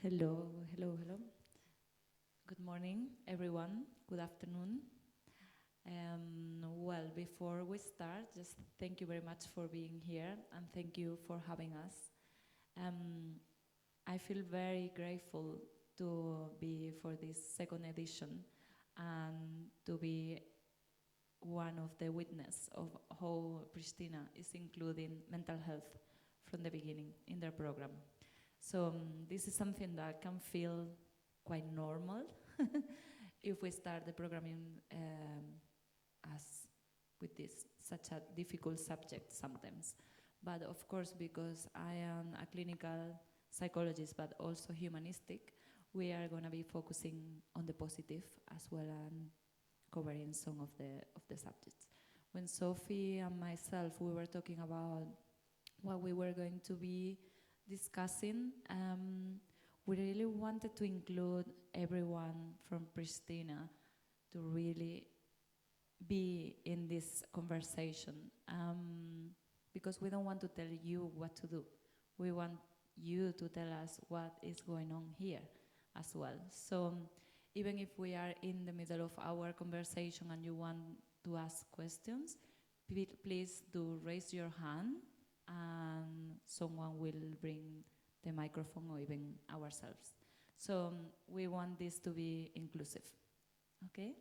Hello, hello, hello. Good morning, everyone. Good afternoon. Well, before we start, just thank you very much for being here and thank you for having us. I feel very grateful to be for this second edition and to be one of the witness of how Pristina is including mental health from the beginning in their program. So this is something that can feel quite normal if we start the programming as with this such a difficult subject sometimes. But of course, because I am a clinical psychologist but also humanistic, we are going to be focusing on the positive as well and covering some of the subjects. When Sofie and myself, we were talking about what we were going to be discussing, we really wanted to include everyone from Pristina to really be in this conversation, because we don't want to tell you what to do. We want you to tell us what is going on here as well. So even if we are in the middle of our conversation and you want to ask questions, please do raise your hand and someone will bring the microphone or even ourselves. So we want this to be inclusive, okay?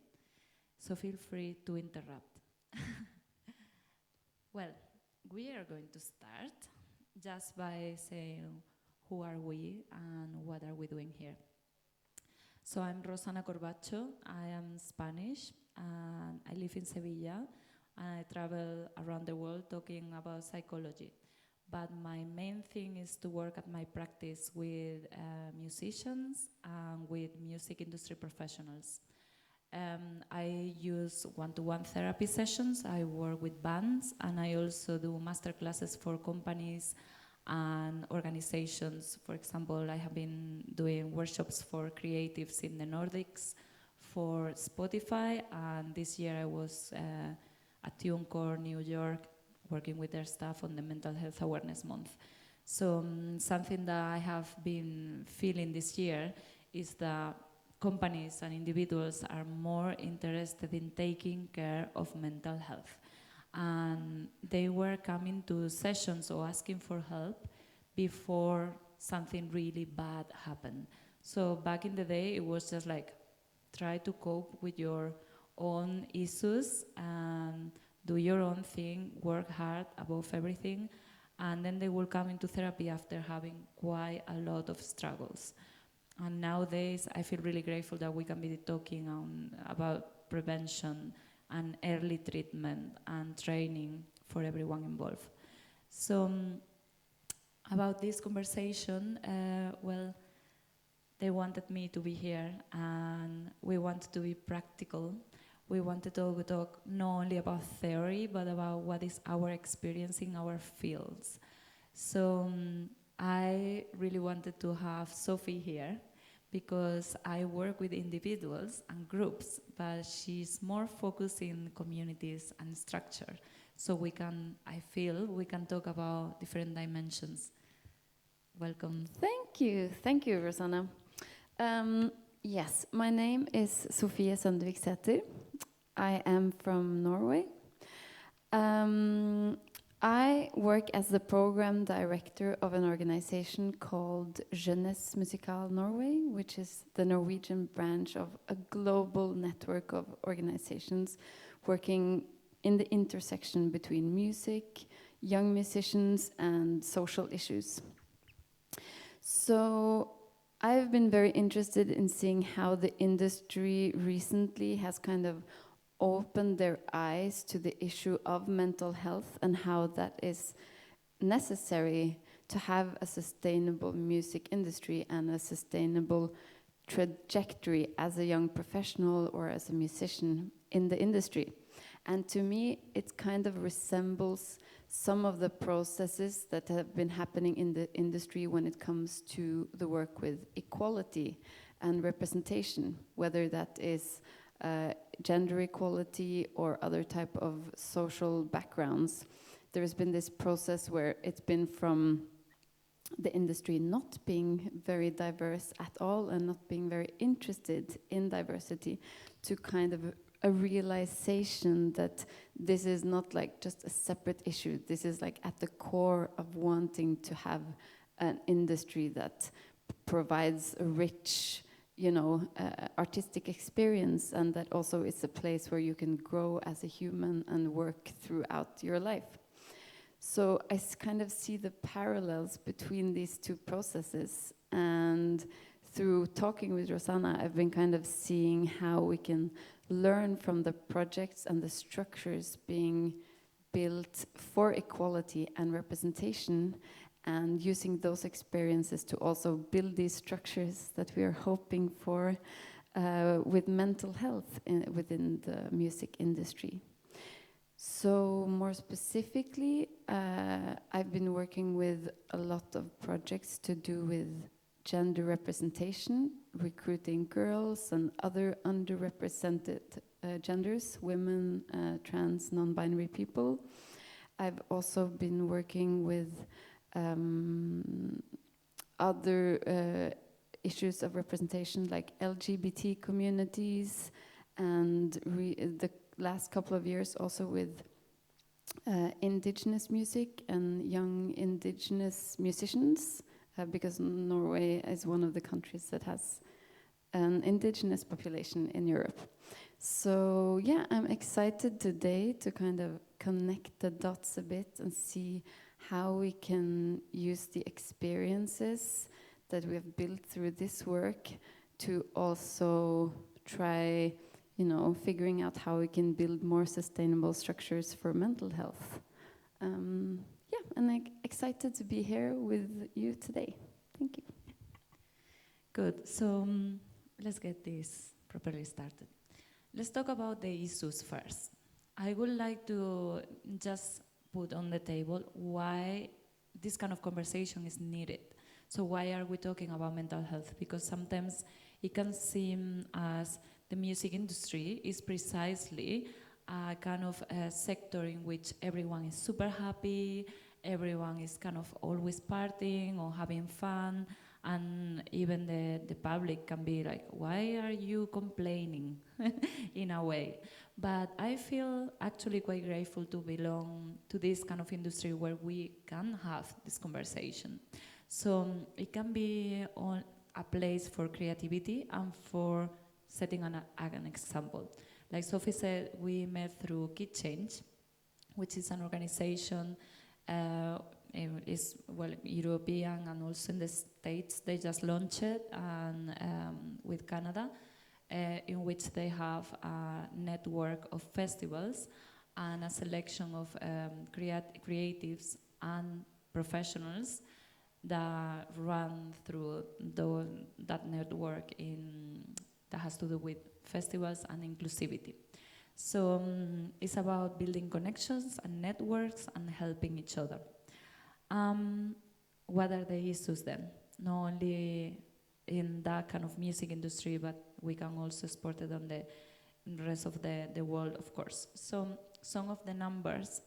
So feel free to interrupt. Well, we are going to start just by saying who are we and what are we doing here. So I'm Rosana Corbacho, I am Spanish, and I live in Sevilla, and I travel around the world talking about psychology. But my main thing is to work at my practice with musicians and with music industry professionals. I use one-to-one therapy sessions, I work with bands, and I also do master classes for companies and organizations. For example, I have been doing workshops for creatives in the Nordics, for Spotify, and this year I was at TuneCore, New York, working with their staff on the Mental Health Awareness Month. So something that I have been feeling this year is that companies and individuals are more interested in taking care of mental health. And they were coming to sessions or asking for help before something really bad happened. So back in the day, it was just like, try to cope with your own issues and do your own thing, work hard above everything, and then they will come into therapy after having quite a lot of struggles. And nowadays, I feel really grateful that we can be talking about prevention and early treatment and training for everyone involved. So about this conversation, well, they wanted me to be here, and we wanted to be practical. We wanted to talk not only about theory, but about what is our experience in our fields. So I really wanted to have Sofie here, because I work with individuals and groups, but she's more focused in communities and structure. So I feel we can talk about different dimensions. Welcome. Thank you, Rosana. Yes, my name is Sofie Sondervik Saether. I am from Norway. I work as the program director of an organization called Jeunesse Musicale Norway, which is the Norwegian branch of a global network of organizations working in the intersection between music, young musicians, and social issues. So I've been very interested in seeing how the industry recently has kind of opened their eyes to the issue of mental health and how that is necessary to have a sustainable music industry and a sustainable trajectory as a young professional or as a musician in the industry. And to me, it kind of resembles some of the processes that have been happening in the industry when it comes to the work with equality and representation, whether that is gender equality or other type of social backgrounds. There has been this process where it's been from the industry not being very diverse at all and not being very interested in diversity to kind of a realization that this is not like just a separate issue. This is like at the core of wanting to have an industry that provides a rich, artistic experience, and that also is a place where you can grow as a human and work throughout your life. So I kind of see the parallels between these two processes, and through talking with Rosana, I've been kind of seeing how we can learn from the projects and the structures being built for equality and representation, and using those experiences to also build these structures that we are hoping for with mental health within the music industry. So more specifically, I've been working with a lot of projects to do with gender representation, recruiting girls and other underrepresented genders, women, trans, non-binary people. I've also been working with other issues of representation like LGBT communities, and the last couple of years also with indigenous music and young indigenous musicians, because Norway is one of the countries that has an indigenous population in Europe. So yeah, I'm excited today to kind of connect the dots a bit and see how we can use the experiences that we have built through this work to also try, figuring out how we can build more sustainable structures for mental health. Yeah, and I'm excited to be here with you today. Thank you. Good. So let's get this properly started. Let's talk about the issues first. I would like to just put on the table why this kind of conversation is needed. So why are we talking about mental health? Because sometimes it can seem as the music industry is precisely a kind of a sector in which everyone is super happy, everyone is kind of always partying or having fun, And even the public can be like, why are you complaining in a way? But I feel actually quite grateful to belong to this kind of industry where we can have this conversation. So it can be on a place for creativity and for setting an example. Like Sofie said, we met through Kid Change, which is an organization, is well European and also in the States. They just launched it, and with Canada, in which they have a network of festivals and a selection of creatives and professionals that run through that network that has to do with festivals and inclusivity. So it's about building connections and networks and helping each other. What are the issues then? Not only in that kind of music industry, but we can also export it on the rest of the world, of course. So some of the numbers,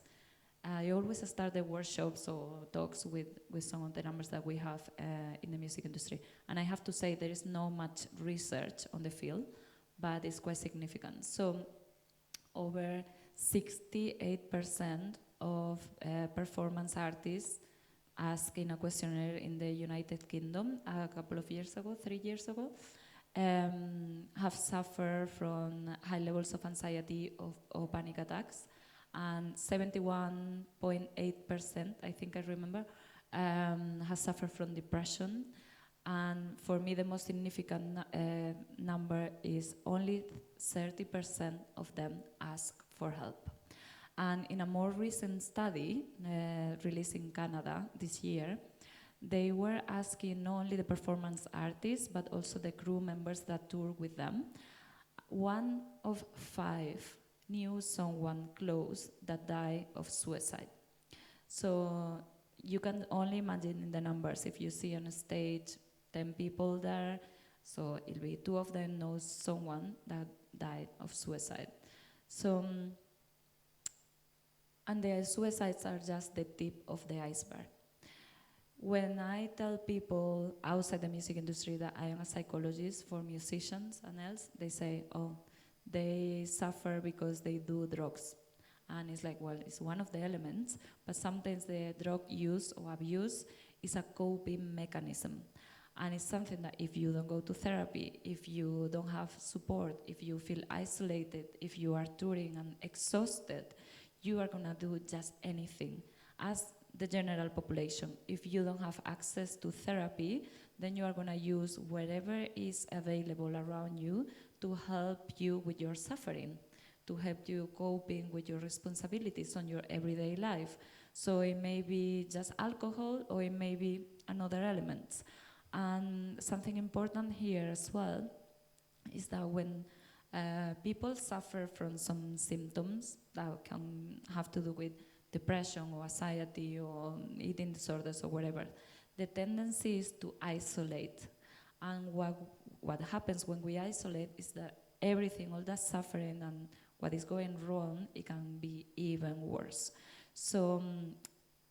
I always start the workshops or talks with some of the numbers that we have in the music industry. And I have to say there is not much research on the field, but it's quite significant. So over 68% of performance artists asked in a questionnaire in the United Kingdom a couple of years ago, 3 years ago, have suffered from high levels of anxiety or panic attacks. And 71.8%, I think I remember, has suffered from depression. And for me, the most significant number is only 30% of them ask for help. And in a more recent study released in Canada this year, they were asking not only the performance artists, but also the crew members that tour with them. 1 of 5 knew someone close that died of suicide. So you can only imagine in the numbers. If you see on a stage 10 people there, so it'll be 2 of them know someone that died of suicide. So, and the suicides are just the tip of the iceberg. When I tell people outside the music industry that I am a psychologist for musicians and else, they say, oh, they suffer because they do drugs. And it's like, well, it's one of the elements, but sometimes the drug use or abuse is a coping mechanism. And it's something that if you don't go to therapy, if you don't have support, if you feel isolated, if you are touring and exhausted, you are gonna do just anything. As the general population, if you don't have access to therapy, then you are gonna use whatever is available around you to help you with your suffering, to help you coping with your responsibilities on your everyday life. So it may be just alcohol, or it may be another element. And something important here as well is that when people suffer from some symptoms that can have to do with depression or anxiety or eating disorders or whatever, the tendency is to isolate. And what happens when we isolate is that everything, all that suffering and what is going wrong, it can be even worse. So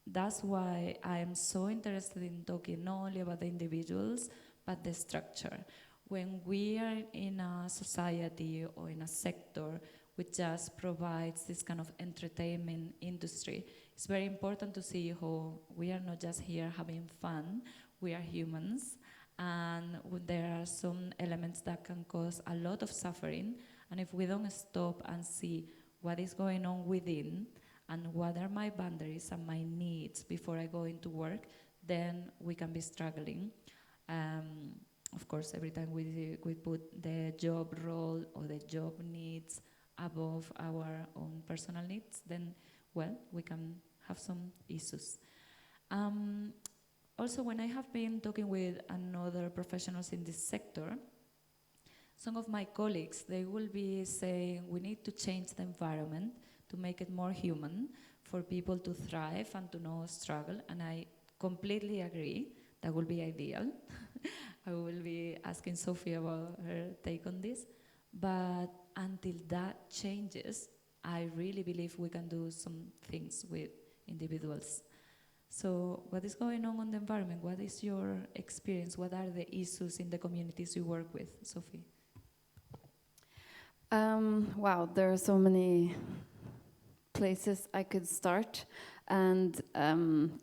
that's why I am so interested in talking not only about the individuals, but the structure. When we are in a society or in a sector which just provides this kind of entertainment industry, it's very important to see how we are not just here having fun, we are humans, and there are some elements that can cause a lot of suffering, and if we don't stop and see what is going on within, and what are my boundaries and my needs before I go into work, then we can be struggling. Of course, every time we put the job role or the job needs above our own personal needs, then, well, we can have some issues. Also, when I have been talking with another professionals in this sector, some of my colleagues, they will be saying we need to change the environment to make it more human for people to thrive and to not struggle. And I completely agree. That would be ideal. I will be asking Sofie about her take on this. But until that changes, I really believe we can do some things with individuals. So what is going on the environment? What is your experience? What are the issues in the communities you work with, Sophie? Wow, there are so many places I could start. And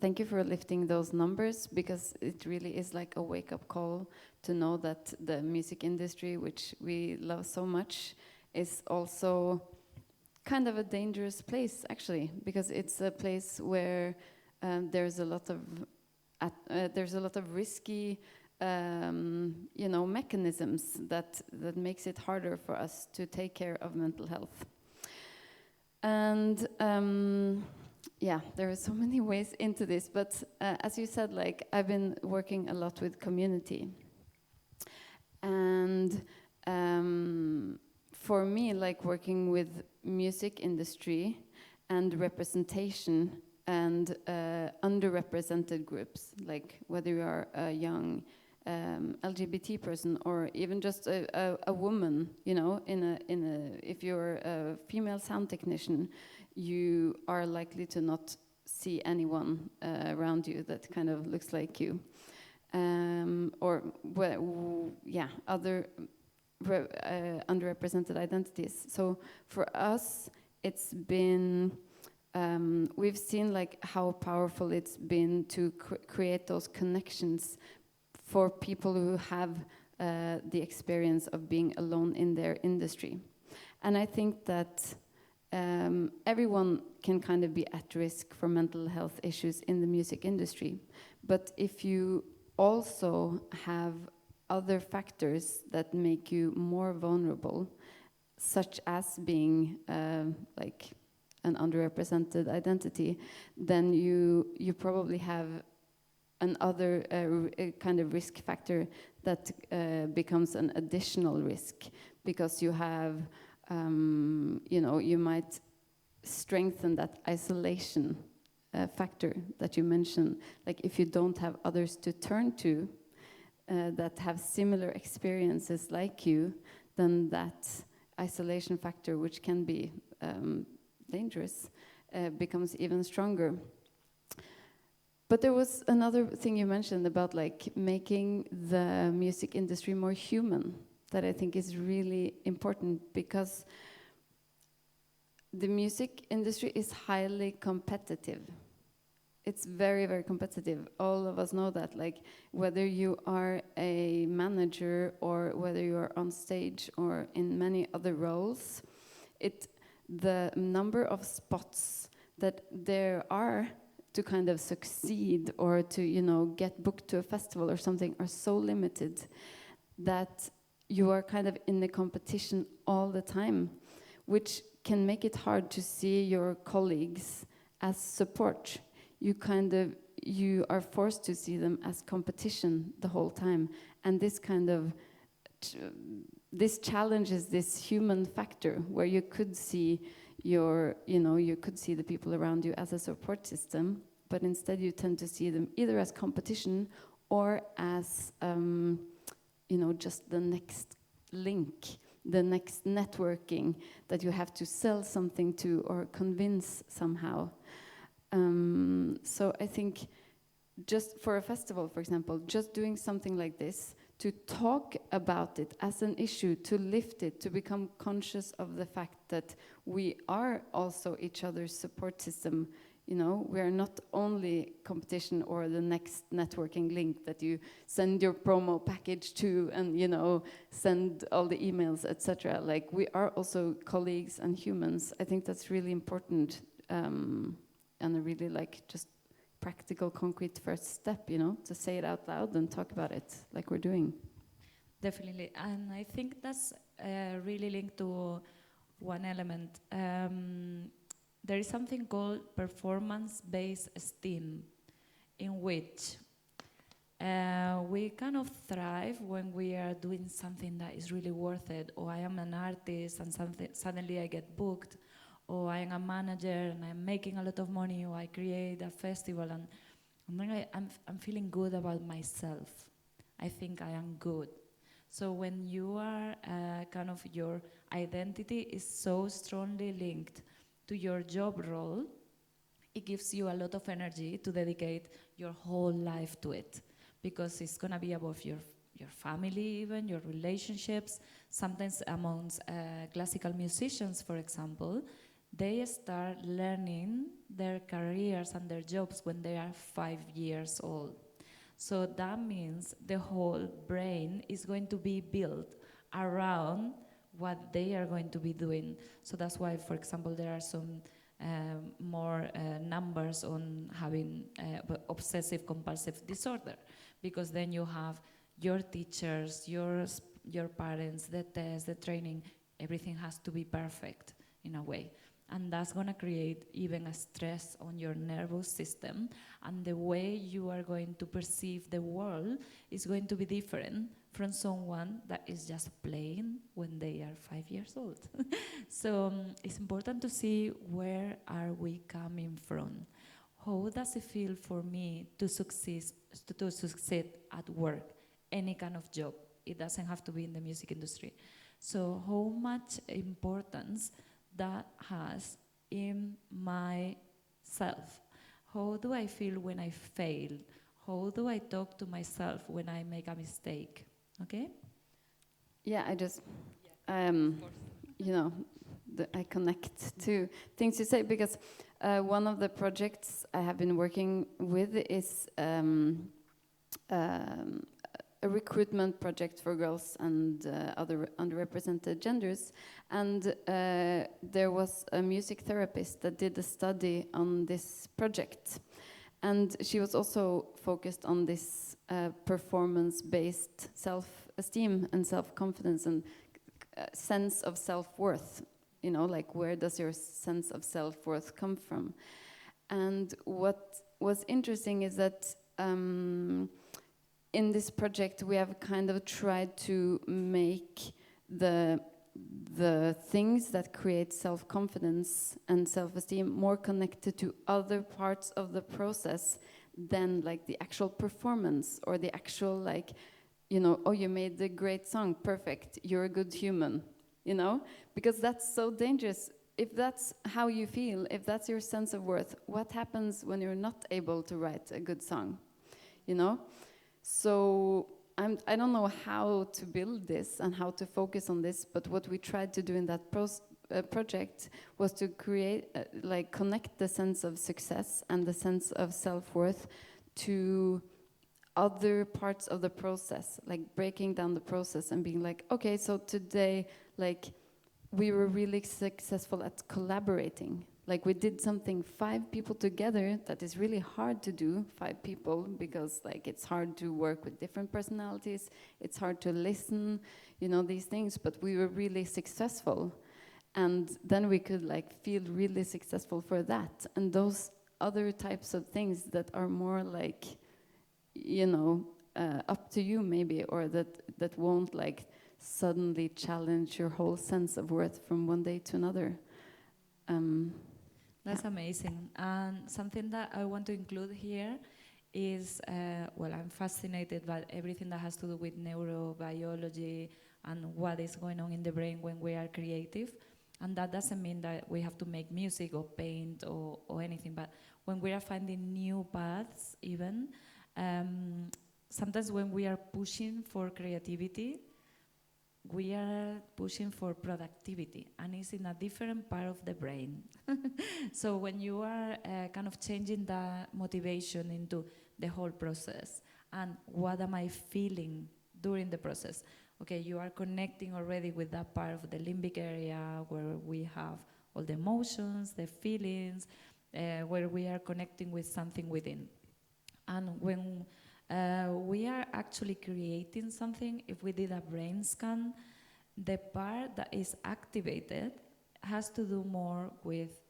thank you for lifting those numbers, because it really is like a wake-up call to know that the music industry, which we love so much, is also kind of a dangerous place, actually, because it's a place where there's a lot of risky mechanisms that makes it harder for us to take care of mental health. And yeah, there are so many ways into this, but as you said, like, I've been working a lot with community. And for me, like, working with music industry and representation and underrepresented groups, like whether you are a young LGBT person or even just a woman, you know, if you're a female sound technician, you are likely to not see anyone around you that kind of looks like you, other underrepresented identities. So for us, it's been we've seen like how powerful it's been to create those connections for people who have the experience of being alone in their industry. And I think that everyone can kind of be at risk for mental health issues in the music industry. But if you also have other factors that make you more vulnerable, such as being like an underrepresented identity, then you probably have another kind of risk factor that becomes an additional risk, because you have, you might strengthen that isolation factor that you mentioned. Like, if you don't have others to turn to that have similar experiences like you, then that isolation factor, which can be dangerous, becomes even stronger. But there was another thing you mentioned about like making the music industry more human that I think is really important, because the music industry is highly competitive. It's very, very competitive. All of us know that. Like, whether you are a manager or whether you are on stage or in many other roles, the number of spots that there are to kind of succeed or to, get booked to a festival or something are so limited that you are kind of in the competition all the time, which can make it hard to see your colleagues as support. You are forced to see them as competition the whole time, and this kind of this challenges this human factor where you could see you could see the people around you as a support system, but instead you tend to see them either as competition or as just the next link, the next networking that you have to sell something to or convince somehow. So I think just for a festival, for example, just doing something like this, to talk about it as an issue, to lift it, to become conscious of the fact that we are also each other's support system. We are not only competition or the next networking link that you send your promo package to and, send all the emails, etc. Like, we are also colleagues and humans. I think that's really important, and a really just practical, concrete first step, to say it out loud and talk about it like we're doing. Definitely, and I think that's really linked to one element. There is something called performance-based esteem, in which we kind of thrive when we are doing something that is really worth it. Or I am an artist and suddenly I get booked, or I am a manager and I'm making a lot of money, or I create a festival and I'm feeling good about myself. I think I am good. So when you are kind of your identity is so strongly linked to your job role, it gives you a lot of energy to dedicate your whole life to it, because it's gonna be about your family, even your relationships. Sometimes amongst classical musicians, for example, they start learning their careers and their jobs when they are 5 years old. So that means the whole brain is going to be built around what they are going to be doing. So that's why, for example, there are some more numbers on having obsessive compulsive disorder, because then you have your teachers, your parents, the test, the training, everything has to be perfect in a way. And that's going to create even a stress on your nervous system, and the way you are going to perceive the world is going to be different from someone that is just playing when they are 5 years old. So it's important to see where are we coming from. How does it feel for me to succeed at work, any kind of job? It doesn't have to be in the music industry. So how much importance that has in myself? How do I feel when I fail? How do I talk to myself when I make a mistake? Okay? Yeah, I just, you know, I connect to things you say, because one of the projects I have been working with is a recruitment project for girls and other underrepresented genders. And there was a music therapist that did a study on this project. And she was also focused on this performance-based self-esteem and self-confidence and sense of self-worth. You know, like, where does your sense of self-worth come from? And what was interesting is that in this project, we have kind of tried to make the things that create self-confidence and self-esteem more connected to other parts of the process than like the actual performance or the actual, like, you know, oh, you made a great song, perfect, you're a good human, you know? Because that's so dangerous. If that's how you feel, if that's your sense of worth, what happens when you're not able to write a good song, you know? So I don't know how to build this and how to focus on this, but what we tried to do in that project was to create, like, connect the sense of success and the sense of self-worth to other parts of the process, like breaking down the process and being like, okay, so today, like, we were really successful at collaborating. Like, we did something 5 people together that is really hard to do, 5 people, because like it's hard to work with different personalities, it's hard to listen, you know, these things, but we were really successful. And then we could like feel really successful for that. And those other types of things that are more like, you know, up to you maybe, or that won't like suddenly challenge your whole sense of worth from one day to another. That's amazing. And something that I want to include here is, well, I'm fascinated by everything that has to do with neurobiology and what is going on in the brain when we are creative. And that doesn't mean that we have to make music or paint or anything, but when we are finding new paths even, sometimes when we are pushing for creativity, we are pushing for productivity, and it's in a different part of the brain. So when you are kind of changing the motivation into the whole process, and what am I feeling during the process? Okay, you are connecting already with that part of the limbic area where we have all the emotions, the feelings, where we are connecting with something within. And when we are actually creating something, if we did a brain scan, the part that is activated has to do more with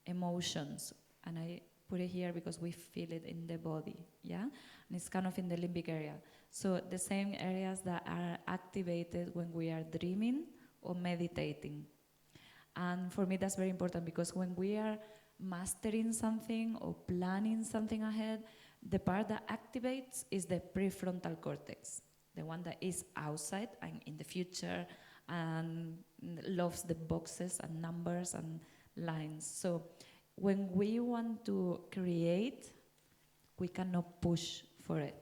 emotions. And I put it here because we feel it in the body, yeah? And it's kind of in the limbic area. So the same areas that are activated when we are dreaming or meditating. And for me, that's very important, because when we are mastering something or planning something ahead, the part that activates is the prefrontal cortex, the one that is outside and in the future and loves the boxes and numbers and lines. So when we want to create, we cannot push for it.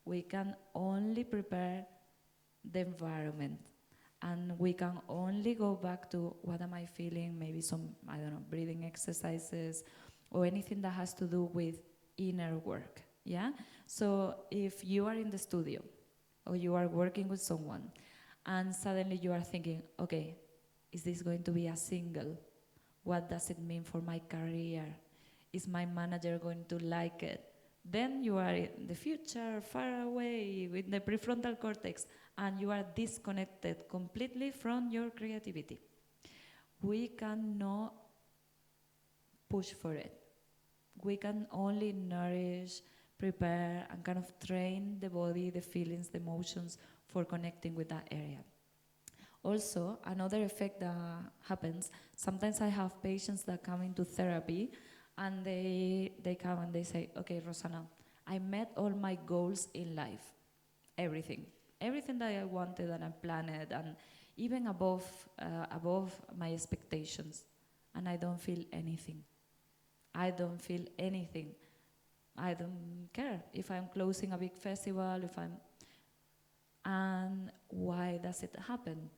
We can only prepare the environment. And we can only go back to what am I feeling, maybe some, I don't know, breathing exercises or anything that has to do with inner work, yeah? So if you are in the studio or you are working with someone and suddenly you are thinking, okay, is this going to be a single? What does it mean for my career? Is my manager going to like it? Then you are in the future, far away, with the prefrontal cortex, and you are disconnected completely from your creativity. We cannot push for it. We can only nourish, prepare, and kind of train the body, the feelings, the emotions for connecting with that area. Also, another effect that happens, sometimes I have patients that come into therapy and they come and they say, okay, Rosana, I met all my goals in life, everything. Everything that I wanted and I planned and even above my expectations. And I don't feel anything. I don't feel anything. I don't care if I'm closing a big festival, and why does it happen?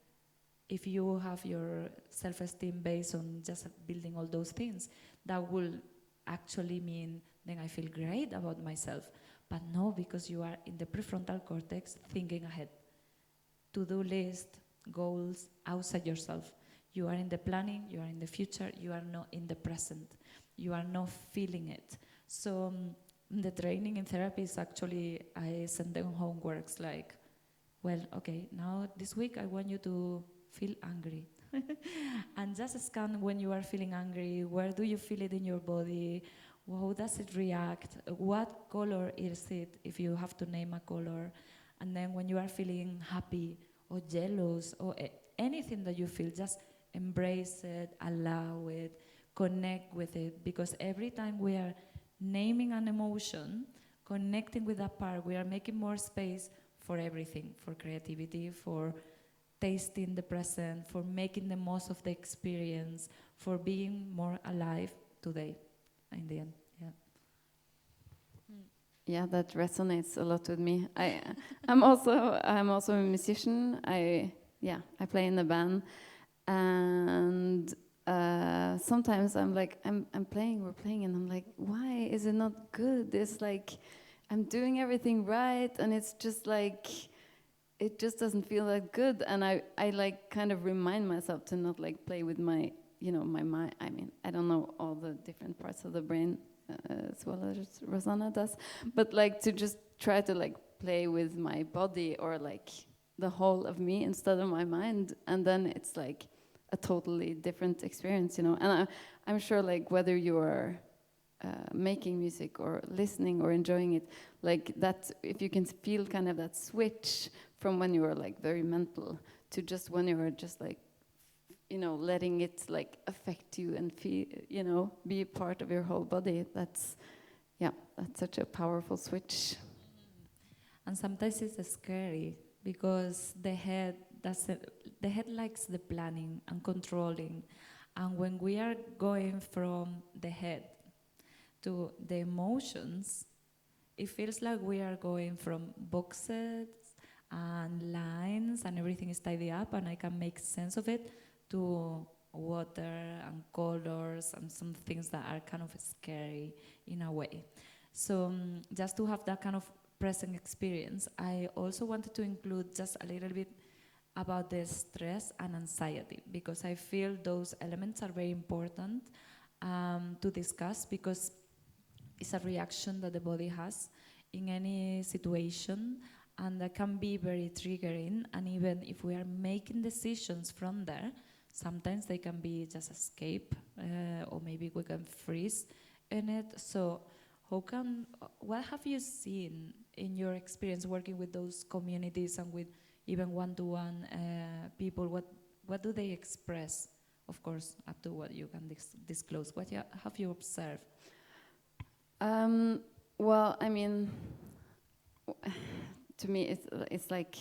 If you have your self-esteem based on just building all those things, that will actually mean then I feel great about myself. But no, because you are in the prefrontal cortex thinking ahead. To-do list, goals, outside yourself. You are in the planning, you are in the future, you are not in the present. You are not feeling it. So the training in therapy is actually, I send them homeworks like, well, okay, now this week I want you to feel angry. And just scan when you are feeling angry, where do you feel it in your body, how does it react, what color is it, if you have to name a color, and then when you are feeling happy or jealous or anything that you feel, just embrace it, allow it, connect with it, because every time we are naming an emotion, connecting with that part, we are making more space for everything, for creativity, for tasting the present, for making the most of the experience, for being more alive today, in the end, yeah. Yeah, that resonates a lot with me. I'm also a musician. I play in a band, and sometimes I'm like we're playing, and I'm like, why is it not good? It's like I'm doing everything right, and it's just like it just doesn't feel that good. And I like kind of remind myself to not like play with my my mind. I mean, I don't know all the different parts of the brain as well as Rosana does, but like to just try to like play with my body or like the whole of me instead of my mind, and then it's like a totally different experience, And I'm sure like whether you're making music or listening or enjoying it, like that, if you can feel kind of that switch from when you are like very mental to just when you are just like letting it like affect you and feel, be a part of your whole body. That's such a powerful switch. And sometimes it's scary because the head likes the planning and controlling. And when we are going from the head to the emotions, it feels like we are going from boxes and lines and everything is tidy up and I can make sense of it, to water and colors and some things that are kind of scary in a way. So just to have that kind of present experience, I also wanted to include just a little bit about the stress and anxiety, because I feel those elements are very important to discuss, because it's a reaction that the body has in any situation, and that can be very triggering. And even if we are making decisions from there, sometimes they can be just escape, or maybe we can freeze in it. So what have you seen in your experience working with those communities and with even one-to-one people? What do they express? Of course, up to what you can disclose. What have you observed? Well, I mean, to me, it's like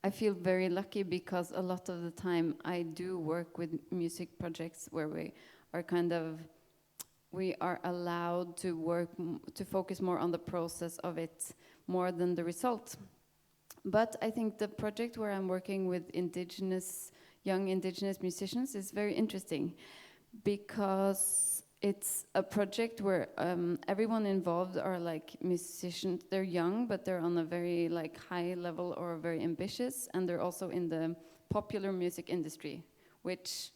I feel very lucky, because a lot of the time I do work with music projects where we are kind of we are allowed to work, to focus more on the process of it more than the result. But I think the project where I'm working with young indigenous musicians is very interesting, because it's a project where everyone involved are like musicians. They're young, but they're on a very like high level or very ambitious, and they're also in the popular music industry, which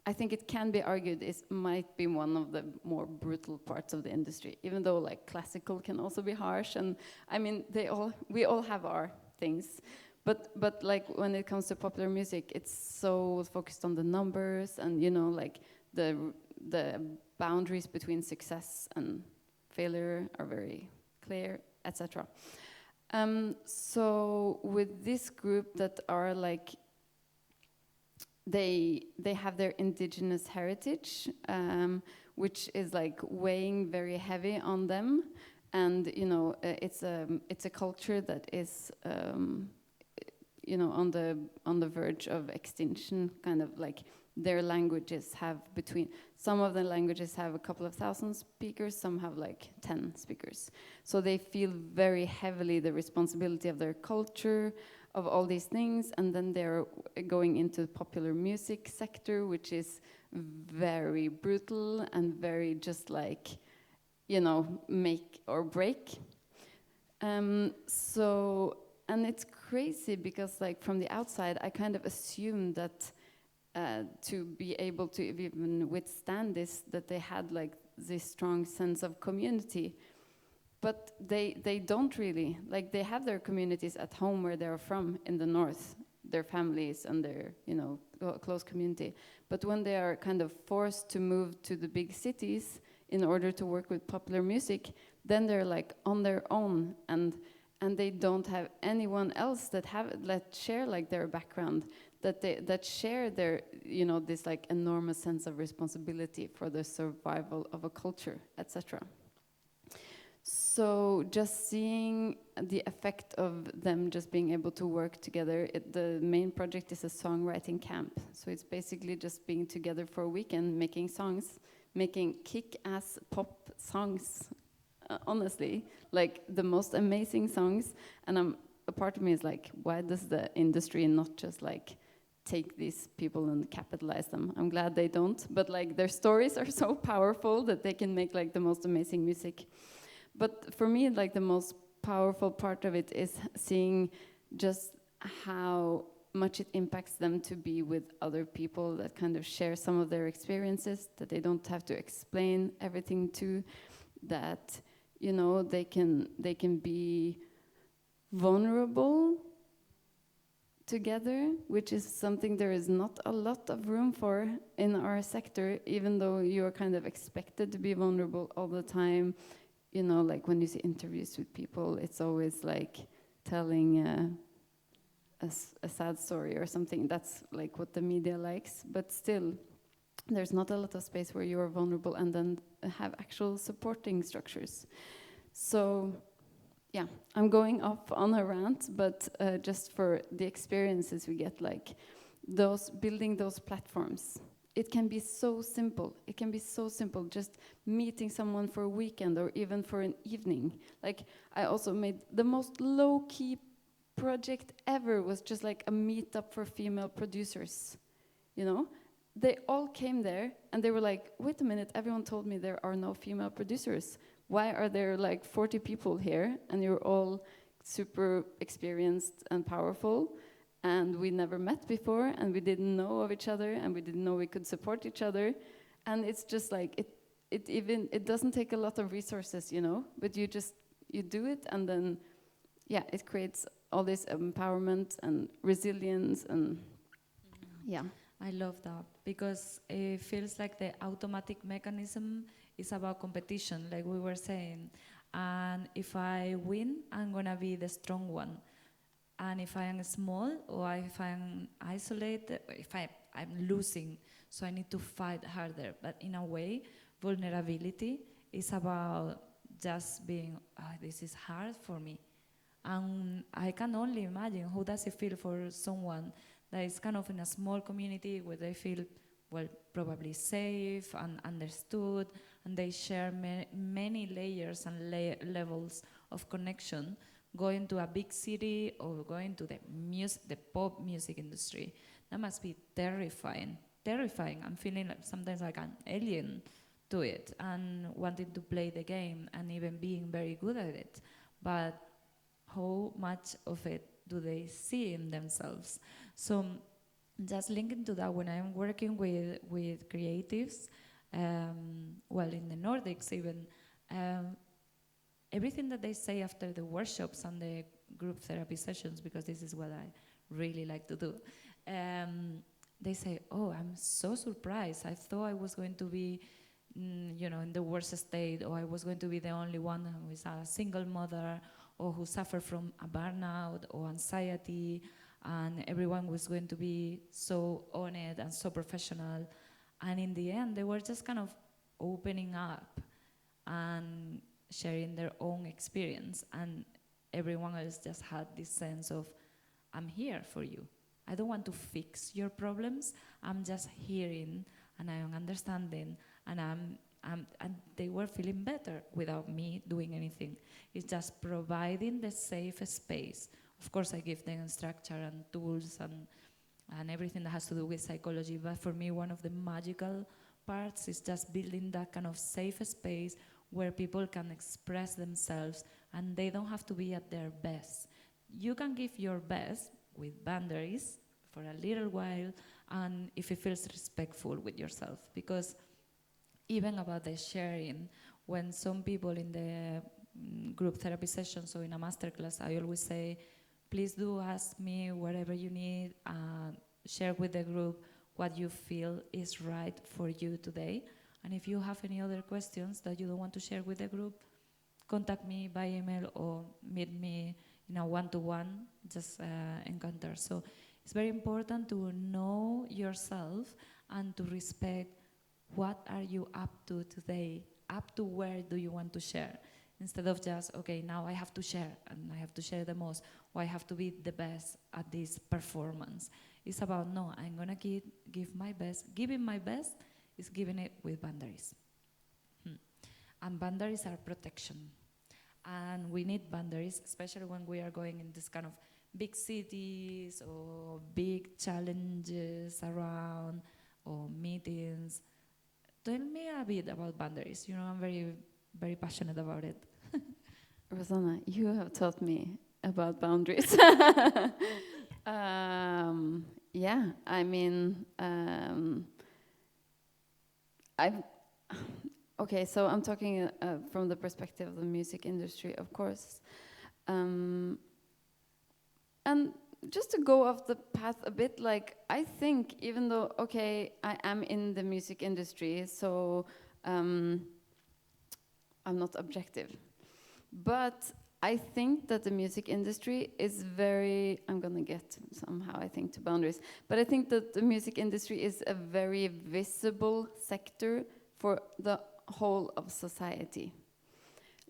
I think it can be argued might be one of the more brutal parts of the industry, even though like classical can also be harsh. And I mean, we all have our things, but like when it comes to popular music, it's so focused on the numbers, and you know, like the boundaries between success and failure are very clear, etc. So with this group that are like, they have their indigenous heritage, which is like weighing very heavy on them, and you know, it's a culture that is you know, on the verge of extinction. Kind of like their languages have some of the languages have a couple of thousand speakers, some have like 10 speakers. So they feel very heavily the responsibility of their culture, of all these things, and then they're going into the popular music sector, which is very brutal and very just like, you know, make or break. So, and it's crazy because like from the outside, I kind of assumed that to be able to even withstand this, that they had like this strong sense of community. But they don't really. Like they have their communities at home where they're from in the north, their families and their, you know, close community. But when they are kind of forced to move to the big cities in order to work with popular music, then they're like on their own, and they don't have anyone else that share like their background, that share their, you know, this like enormous sense of responsibility for the survival of a culture, etc. So just seeing the effect of them just being able to work together, the main project is a songwriting camp. So it's basically just being together for a weekend, making songs, making kick-ass pop songs, honestly, like the most amazing songs. And a part of me is like, why does the industry not just like take these people and capitalize them? I'm glad they don't, but like their stories are so powerful that they can make like the most amazing music. But for me, like the most powerful part of it is seeing just how much it impacts them to be with other people that kind of share some of their experiences, that they don't have to explain everything to, that, you know, they can be vulnerable together, which is something there is not a lot of room for in our sector, even though you're kind of expected to be vulnerable all the time. You know, like when you see interviews with people, it's always like telling a sad story or something. That's like what the media likes. But still, there's not a lot of space where you are vulnerable and then have actual supporting structures. So, yeah, I'm going off on a rant, but just for the experiences we get, like building those platforms. It can be so simple. It can be so simple, just meeting someone for a weekend or even for an evening. Like, I also made the most low-key project ever, was just like a meetup for female producers, you know? They all came there and they were like, wait a minute, everyone told me there are no female producers. Why are there like 40 people here and you're all super experienced and powerful? And we never met before, and we didn't know of each other, and we didn't know we could support each other. And it's just like, it doesn't take a lot of resources, you know, but you do it, and then, yeah, it creates all this empowerment and resilience, and yeah. I love that, because it feels like the automatic mechanism is about competition, like we were saying. And if I win, I'm gonna be the strong one. And if I am small, or if I'm isolated, if I'm losing, so I need to fight harder. But in a way, vulnerability is about just being, this is hard for me. And I can only imagine how does it feel for someone that is kind of in a small community where they feel well, probably safe and understood, and they share many layers and levels of connection. Going to a big city or going to the pop music industry, that must be terrifying. Terrifying. I'm feeling like sometimes like an alien to it and wanting to play the game and even being very good at it. But how much of it do they see in themselves? So just linking to that, when I'm working with creatives, well, in the Nordics even, everything that they say after the workshops and the group therapy sessions, because this is what I really like to do, they say, oh, I'm so surprised. I thought I was going to be, in the worst state, or I was going to be the only one who is a single mother, or who suffered from a burnout or anxiety, and everyone was going to be so on it and so professional. And in the end, they were just kind of opening up and sharing their own experience, and everyone else just had this sense of, I'm here for you. I don't want to fix your problems. I'm just hearing and I'm understanding, and and they were feeling better without me doing anything. It's just providing the safe space. Of course, I give them structure and tools and everything that has to do with psychology, but for me, one of the magical parts is just building that kind of safe space where people can express themselves and they don't have to be at their best. You can give your best with boundaries for a little while, and if it feels respectful with yourself. Because even about the sharing, when some people in the group therapy sessions or in a masterclass, I always say, please do ask me whatever you need, share with the group what you feel is right for you today. And if you have any other questions that you don't want to share with the group, contact me by email or meet me in a one-to-one just encounter. So it's very important to know yourself and to respect what are you up to today, up to where do you want to share, instead of just, okay, now I have to share and I have to share the most, or I have to be the best at this performance. It's about, no, I'm gonna give my best. Giving my best is giving it with boundaries. And boundaries are protection. And we need boundaries, especially when we are going in this kind of big cities or big challenges around or meetings. Tell me a bit about boundaries. I'm very, very passionate about it. Rosana, you have taught me about boundaries. Yeah, I mean, okay, so I'm talking from the perspective of the music industry, of course. And just to go off the path a bit, like, I think even though, okay, I am in the music industry, so I'm not objective. But I think that the music industry is very, I'm gonna get somehow, I think, to boundaries, but I think that the music industry is a very visible sector for the whole of society.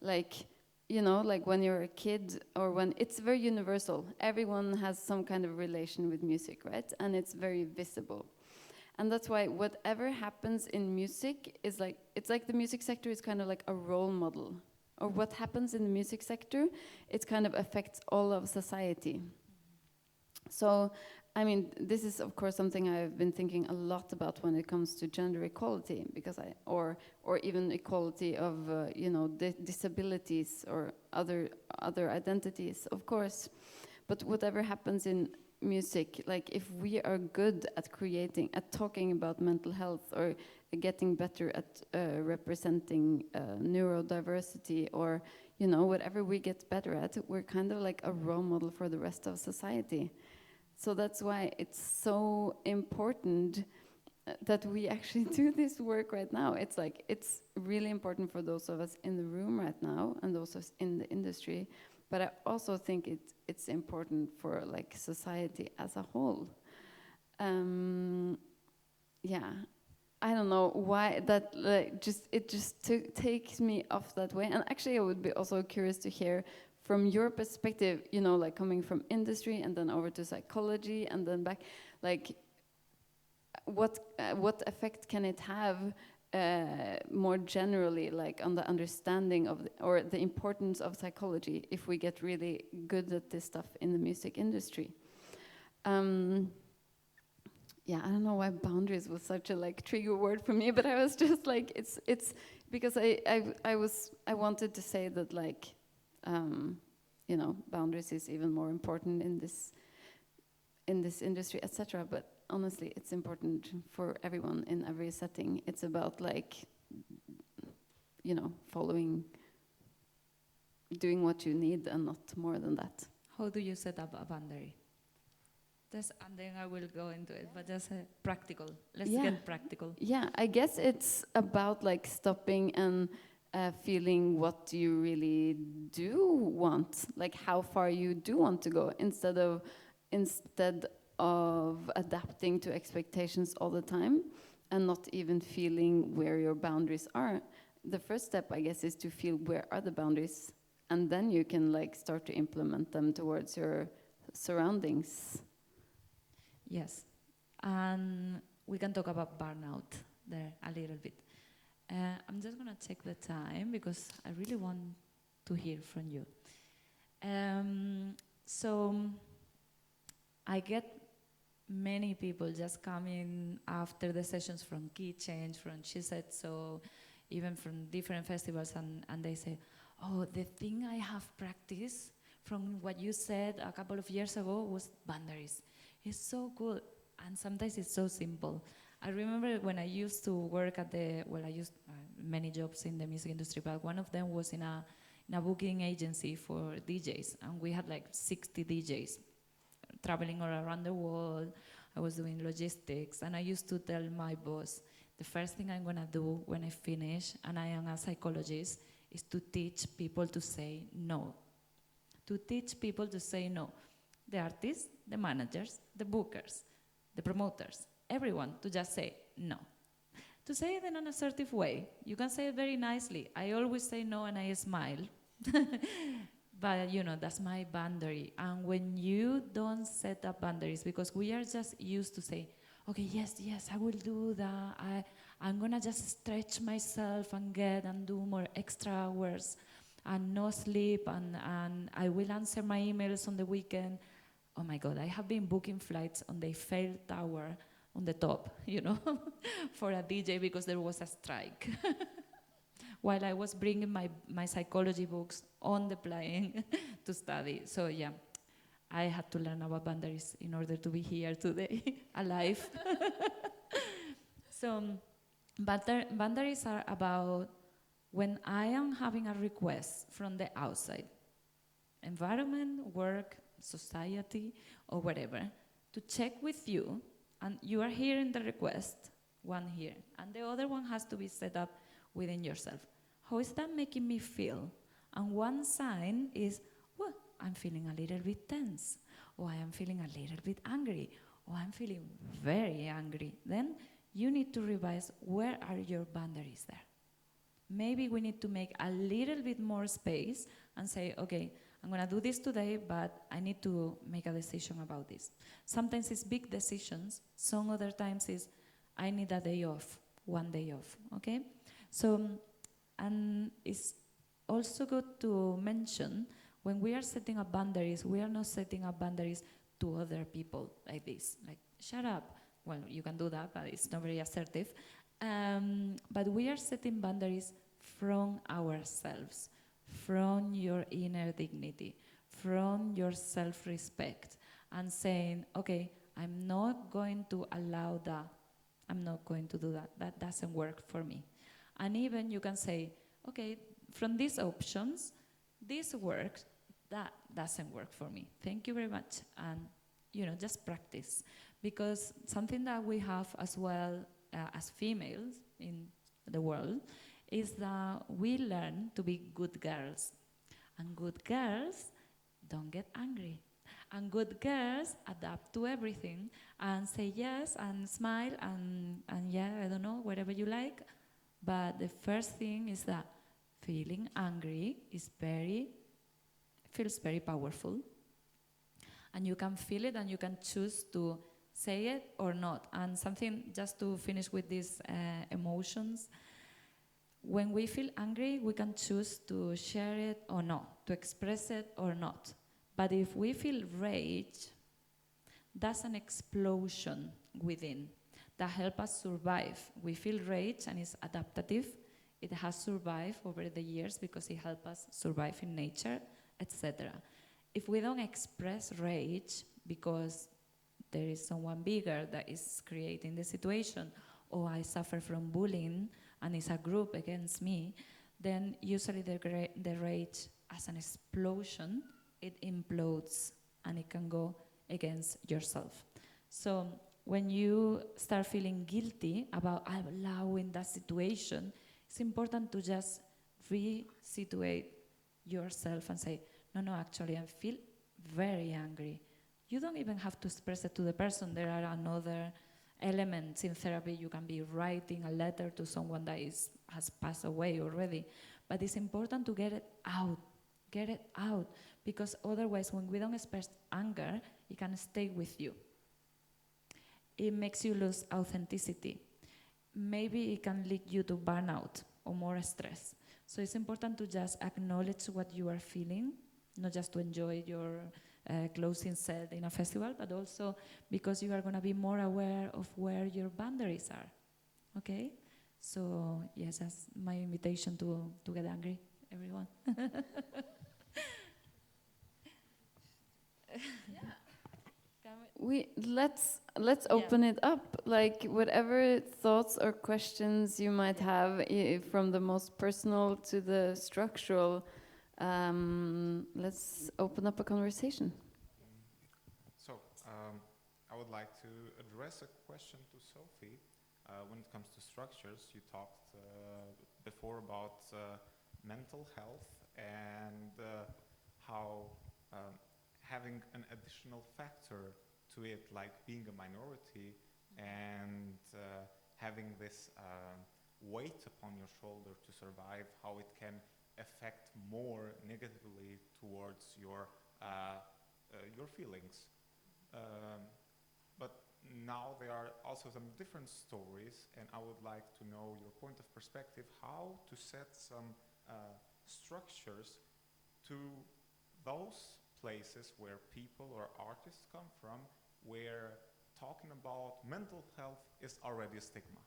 Like, like when you're a kid, or when it's very universal, everyone has some kind of relation with music, right? And it's very visible. And that's why whatever happens in music is like, it's like the music sector is kind of like a role model. Or what happens in the music sector, it kind of affects all of society. So, I mean, this is of course something I've been thinking a lot about when it comes to gender equality, because or even equality of disabilities or other identities, of course. But whatever happens in music, like if we are good at talking about mental health, or getting better at representing neurodiversity, or whatever we get better at, we're kind of like a role model for the rest of society. So that's why it's so important that we actually do this work right now. It's like, it's really important for those of us in the room right now and those of us in the industry, but I also think it's important for like society as a whole. Yeah, I don't know why that it just takes me off that way. And actually I would be also curious to hear from your perspective, like coming from industry and then over to psychology and then back, like what effect can it have more generally, like on the understanding of or the importance of psychology if we get really good at this stuff in the music industry? Yeah, I don't know why boundaries was such a like trigger word for me, but I was just like, it's because I wanted to say that like, you know, boundaries is even more important in this industry, etc. But honestly, it's important for everyone in every setting. It's about like, you know, doing what you need and not more than that. How do you set up a boundary? And then I will go into it, but just practical. Let's get practical. Yeah, I guess it's about like stopping and feeling what you really do want, like how far you do want to go, instead of adapting to expectations all the time and not even feeling where your boundaries are. The first step, I guess, is to feel where are the boundaries, and then you can like start to implement them towards your surroundings. Yes, and we can talk about burnout there a little bit. I'm just gonna take the time because I really want to hear from you. So I get many people just coming after the sessions from Key Change, from She Said So, even from different festivals, and they say, oh, the thing I have practiced from what you said a couple of years ago was boundaries. It's so good, and sometimes it's so simple. I remember when I used to work at I used many jobs in the music industry, but one of them was in a booking agency for DJs, and we had like 60 DJs traveling all around the world. I was doing logistics, and I used to tell my boss, the first thing I'm gonna do when I finish, and I am a psychologist, is to teach people to say no. To teach people to say no. The artists, the managers, the bookers, the promoters, everyone to just say no. To say it in an assertive way. You can say it very nicely. I always say no and I smile. But you know, that's my boundary. And when you don't set up boundaries, because we are just used to say, okay, yes, I will do that. I'm gonna just stretch myself and do more extra hours and no sleep, and I will answer my emails on the weekend. Oh my God, I have been booking flights on the Eiffel Tower on the top, you know, for a DJ because there was a strike. While I was bringing my psychology books on the plane to study. So yeah, I had to learn about boundaries in order to be here today, alive. So boundaries are about when I am having a request from the outside, environment, work, society, or whatever, to check with you, and you are hearing the request, one here, and the other one has to be set up within yourself. How is that making me feel? And one sign is, well, I'm feeling a little bit tense, or I am feeling a little bit angry, or I'm feeling very angry. Then you need to revise, where are your boundaries there? Maybe we need to make a little bit more space and say, okay, I'm gonna do this today, but I need to make a decision about this. Sometimes it's big decisions, some other times is, I need a day off, one day off, okay? So, and it's also good to mention, when we are setting up boundaries, we are not setting up boundaries to other people like this, like, shut up. Well, you can do that, but it's not very assertive. But we are setting boundaries from ourselves, from your inner dignity, from your self-respect, and saying, okay, I'm not going to allow that. I'm not going to do that. That doesn't work for me. And even you can say, okay, from these options, this works, that doesn't work for me. Thank you very much. And, you know, just practice. Because something that we have as well as females in the world is that we learn to be good girls. And good girls don't get angry. And good girls adapt to everything and say yes and smile and yeah, I don't know, whatever you like. But the first thing is that feeling angry is feels very powerful. And you can feel it and you can choose to say it or not. And something, just to finish with these emotions, when we feel angry, we can choose to share it or not, to express it or not. But if we feel rage, that's an explosion within that helps us survive. We feel rage and it's adaptive. It has survived over the years because it helps us survive in nature, etc. If we don't express rage because there is someone bigger that is creating the situation, or I suffer from bullying and it's a group against me, then usually the rage, as an explosion, it implodes and it can go against yourself. So when you start feeling guilty about allowing that situation, it's important to just re-situate yourself and say, no, actually I feel very angry. You don't even have to express it to the person. There are another elements in therapy. You can be writing a letter to someone that has passed away already. But it's important to get it out, because otherwise when we don't express anger, it can stay with you. It makes you lose authenticity. Maybe it can lead you to burnout or more stress. So it's important to just acknowledge what you are feeling, not just to enjoy your closing set in a festival, but also because you are going to be more aware of where your boundaries are. Okay? So yes, that's my invitation to get angry, everyone. Let's open it up, like whatever thoughts or questions you might have, from the most personal to the structural. Let's open up a conversation. So I would like to address a question to Sofie. When it comes to structures, you talked before about mental health and how having an additional factor to it, like being a minority and having this weight upon your shoulder to survive, how it can affect more negatively towards your feelings. But now there are also some different stories, and I would like to know your point of perspective, how to set some structures to those places where people or artists come from, where talking about mental health is already a stigma.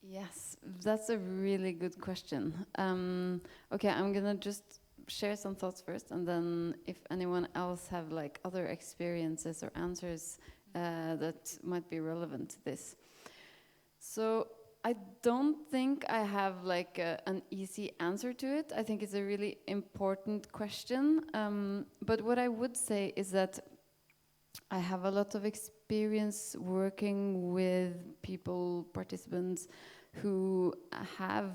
Yes, that's a really good question. Okay, I'm gonna just share some thoughts first, and then if anyone else have like other experiences or answers that might be relevant to this. So I don't think I have like an easy answer to it. I think it's a really important question. But what I would say is that I have a lot of experience working with people, participants, who have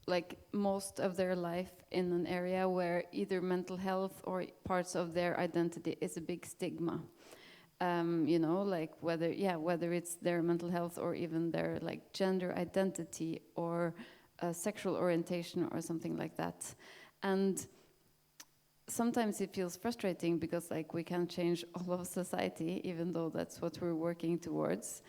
like most of their life in an area where either mental health or parts of their identity is a big stigma. You know, like whether it's their mental health or even their like gender identity or sexual orientation or something like that. And sometimes it feels frustrating because like we can't change all of society, even though that's what we're working towards.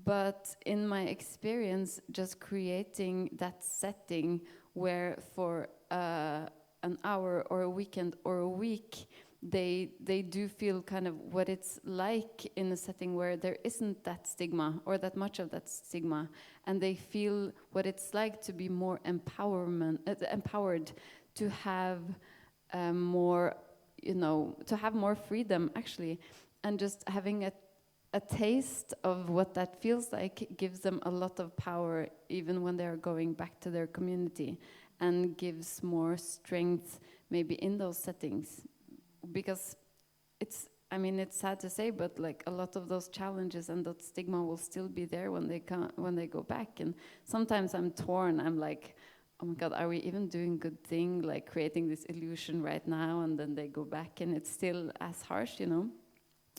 But in my experience, just creating that setting where for an hour or a weekend or a week, they do feel kind of what it's like in a setting where there isn't that stigma or that much of that stigma, and they feel what it's like to be more empowered, to have more, you know, to have more freedom actually, and just having a taste of what that feels like gives them a lot of power even when they're going back to their community, and gives more strength maybe in those settings. Because it's sad to say, but like a lot of those challenges and that stigma will still be there when they go back. And sometimes I'm torn. I'm like, oh my God, are we even doing good thing? Like creating this illusion right now, and then they go back, and it's still as harsh, you know.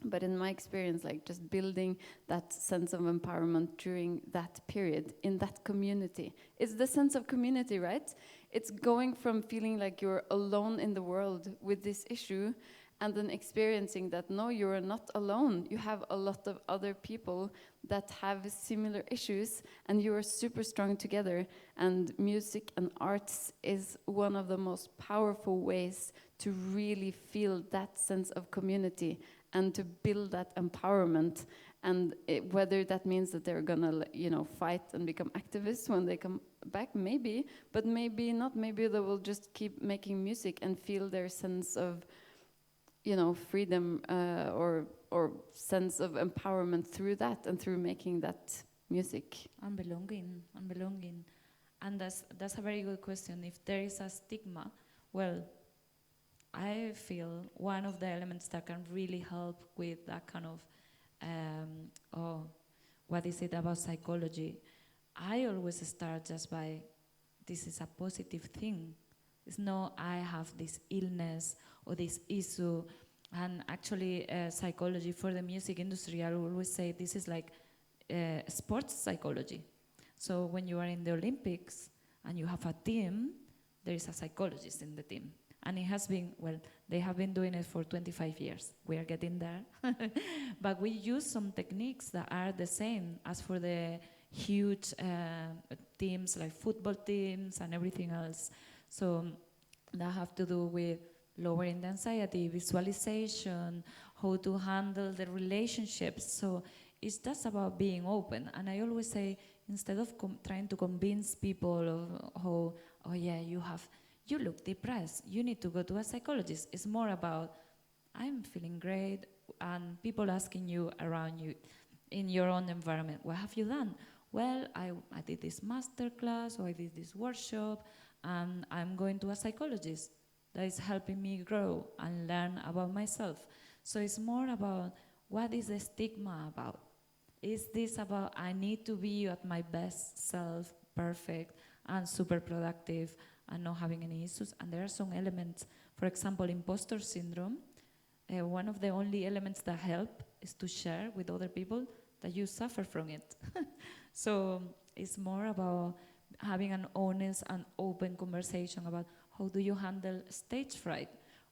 But in my experience, like just building that sense of empowerment during that period in that community, it's the sense of community, right? It's going from feeling like you're alone in the world with this issue, and then experiencing that no, you're not alone. You have a lot of other people that have similar issues, and you are super strong together. And music and arts is one of the most powerful ways to really feel that sense of community and to build that empowerment. And whether that means that they're gonna, fight and become activists when they come back, maybe, but maybe not. Maybe they will just keep making music and feel their sense of, freedom or sense of empowerment through that and through making that music. And belonging. And that's a very good question. If there is a stigma, well, I feel one of the elements that can really help with that kind of, what is it about psychology? I always start just by, this is a positive thing. It's not, I have this illness or this issue. And actually, psychology for the music industry, I always say this is like sports psychology. So when you are in the Olympics and you have a team, there is a psychologist in the team. And it has been, well, they have been doing it for 25 years. We are getting there. But we use some techniques that are the same as for the huge teams, like football teams and everything else. So that have to do with lowering the anxiety, visualization, how to handle the relationships. So it's just about being open. And I always say, instead of trying to convince people of how, oh yeah, you look depressed, you need to go to a psychologist. It's more about, I'm feeling great, and people asking you around you in your own environment, what have you done? Well, I did this master class, or I did this workshop, and I'm going to a psychologist that is helping me grow and learn about myself. So it's more about, what is the stigma about? Is this about, I need to be at my best self, perfect and super productive and not having any issues? And there are some elements, for example, imposter syndrome. One of the only elements that help is to share with other people that you suffer from it. So it's more about having an honest and open conversation about, how do you handle stage fright?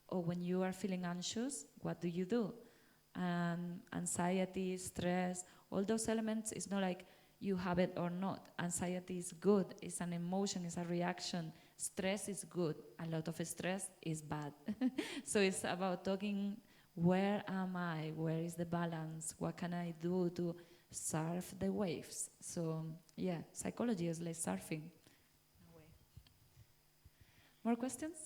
Or when you are feeling anxious, what do you do? Anxiety, stress, all those elements, it's not like you have it or not. Anxiety is good, it's an emotion, it's a reaction. Stress is good, a lot of stress is bad. So it's about talking, where am I? Where is the balance? What can I do to surf the waves? So yeah, psychology is like surfing. More questions?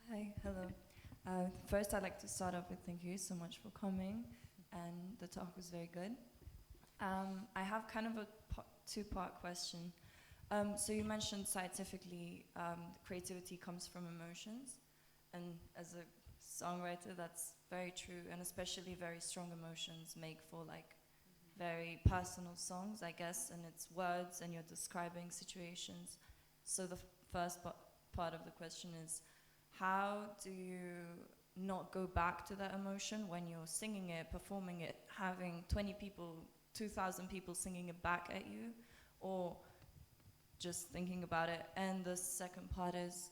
Hi, hello. First, I'd like to start off with thank you so much for coming, and the talk was very good. I have kind of a two-part question. So you mentioned scientifically creativity comes from emotions, and as a songwriter, that's very true, and especially very strong emotions make for like very personal songs, I guess, and it's words and you're describing situations. So the first part of the question is, how do you not go back to that emotion when you're singing it, performing it, having 20 people, 2,000 people singing it back at you, or just thinking about it? And the second part is,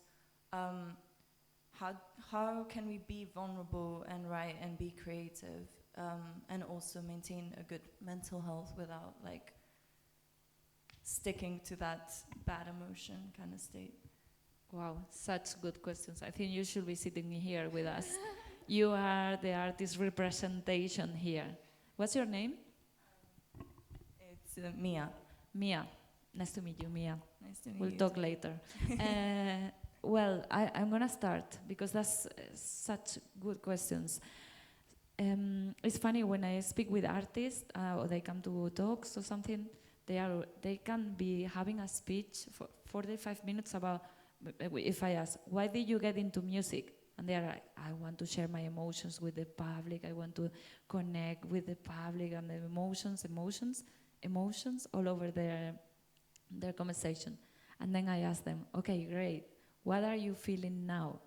how can we be vulnerable and write and be creative and also maintain a good mental health without like sticking to that bad emotion kind of state? Wow, such good questions. I think you should be sitting here with us. You are the artist representation here. What's your name? It's Mia. Mia. Nice to meet you, Mia. Nice to meet We'll you. talk later. Well, I'm going to start because that's such good questions. It's funny when I speak with artists or they come to talks or something, they can be having a speech for 45 minutes about, if I ask, why did you get into music? And they're like, I want to share my emotions with the public. I want to connect with the public, and the emotions all over their conversation. And then I ask them, okay, great. What are you feeling now?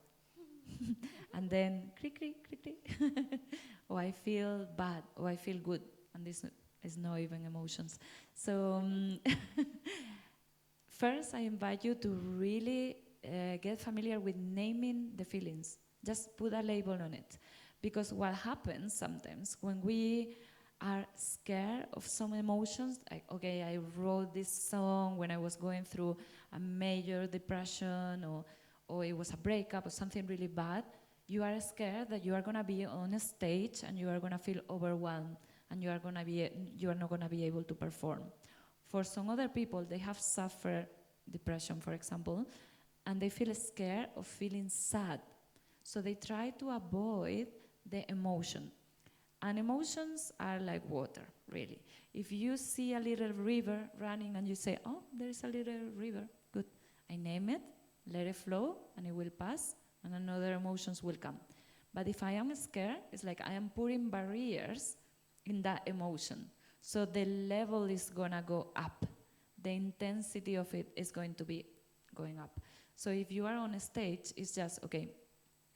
And then, click, click, click, click. Oh, I feel bad. Oh, I feel good. And this is not even emotions. So first, I invite you to really get familiar with naming the feelings. Just put a label on it. Because what happens sometimes when we are scared of some emotions, like, okay, I wrote this song when I was going through a major depression, or it was a breakup or something really bad, you are scared that you are going to be on a stage and you are going to feel overwhelmed and you are not going to be able to perform. For some other people, they have suffered depression, for example, and they feel scared of feeling sad. So they try to avoid the emotion. And emotions are like water, really. If you see a little river running and you say, oh, there's a little river, good. I name it, let it flow, and it will pass, and another emotions will come. But if I am scared, it's like I am putting barriers in that emotion. So the level is gonna go up. The intensity of it is going to be going up. So if you are on a stage, it's just, okay,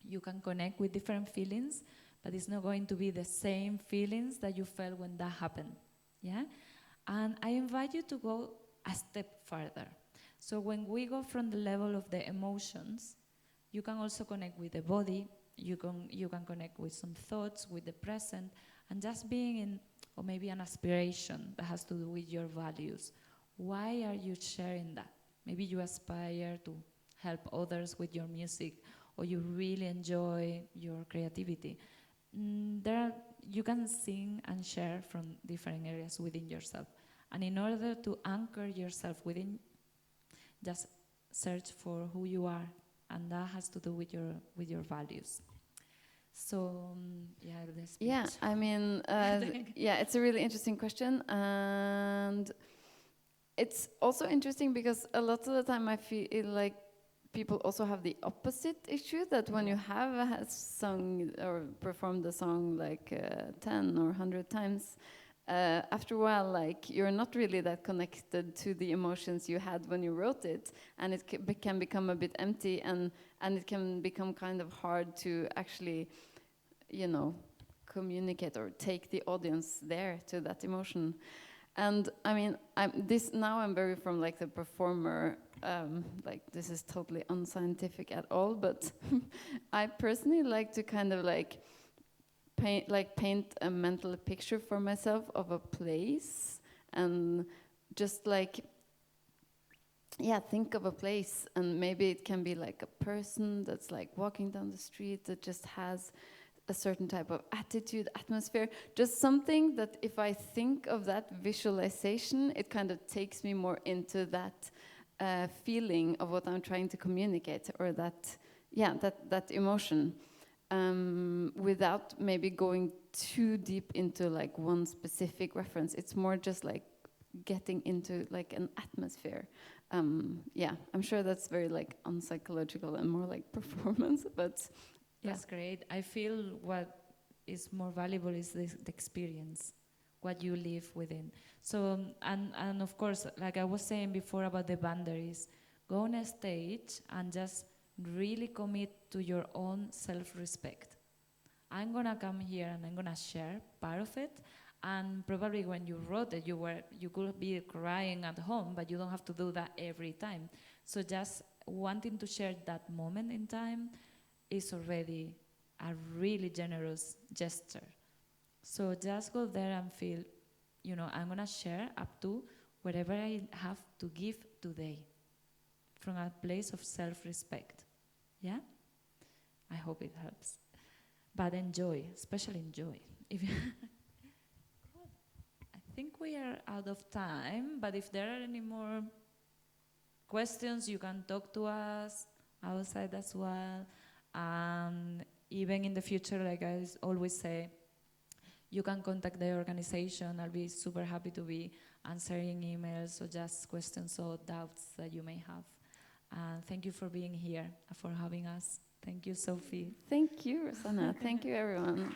you can connect with different feelings, but it's not going to be the same feelings that you felt when that happened, yeah? And I invite you to go a step further. So when we go from the level of the emotions, you can also connect with the body, you can connect with some thoughts, with the present, and just being in, or maybe an aspiration that has to do with your values. Why are you sharing that? Maybe you aspire to help others with your music, or you really enjoy your creativity. You can sing and share from different areas within yourself. And in order to anchor yourself within, just search for who you are, and that has to do with your values. So yeah, the speech. Yeah, I mean, yeah, it's a really interesting question, and it's also interesting because a lot of the time I feel like people also have the opposite issue, that when you have sung or performed a song like 10 or 100 times, after a while, like, you're not really that connected to the emotions you had when you wrote it, and it can become a bit empty, and it can become kind of hard to actually, you know, communicate or take the audience there to that emotion. And I mean, I'm very from like the performer, like this is totally unscientific at all, but I personally like to kind of like paint a mental picture for myself of a place, and just like, yeah, think of a place, and maybe it can be like a person that's like walking down the street that just has a certain type of attitude, atmosphere, just something that if I think of that visualization, it kind of takes me more into that feeling of what I'm trying to communicate, or that emotion, without maybe going too deep into like one specific reference. It's more just like getting into like an atmosphere. Yeah, I'm sure that's very like unpsychological and more like performance, but yeah. That's great. I feel what is more valuable is the experience, what you live within. So, and of course, like I was saying before about the boundaries, go on a stage and just really commit to your own self-respect. I'm gonna come here and I'm gonna share part of it, and probably when you wrote it, you could be crying at home, but you don't have to do that every time. So just wanting to share that moment in time is already a really generous gesture. So just go there and feel, you know, I'm gonna share up to whatever I have to give today, from a place of self-respect. Yeah? I hope it helps. But enjoy, especially enjoy. If I think we are out of time, but if there are any more questions, you can talk to us outside as well. Even in the future, like I always say, you can contact the organization. I'll be super happy to be answering emails or just questions or doubts that you may have. Thank you for being here, for having us. Thank you, Sofie. Thank you, Rosana. Thank you, everyone.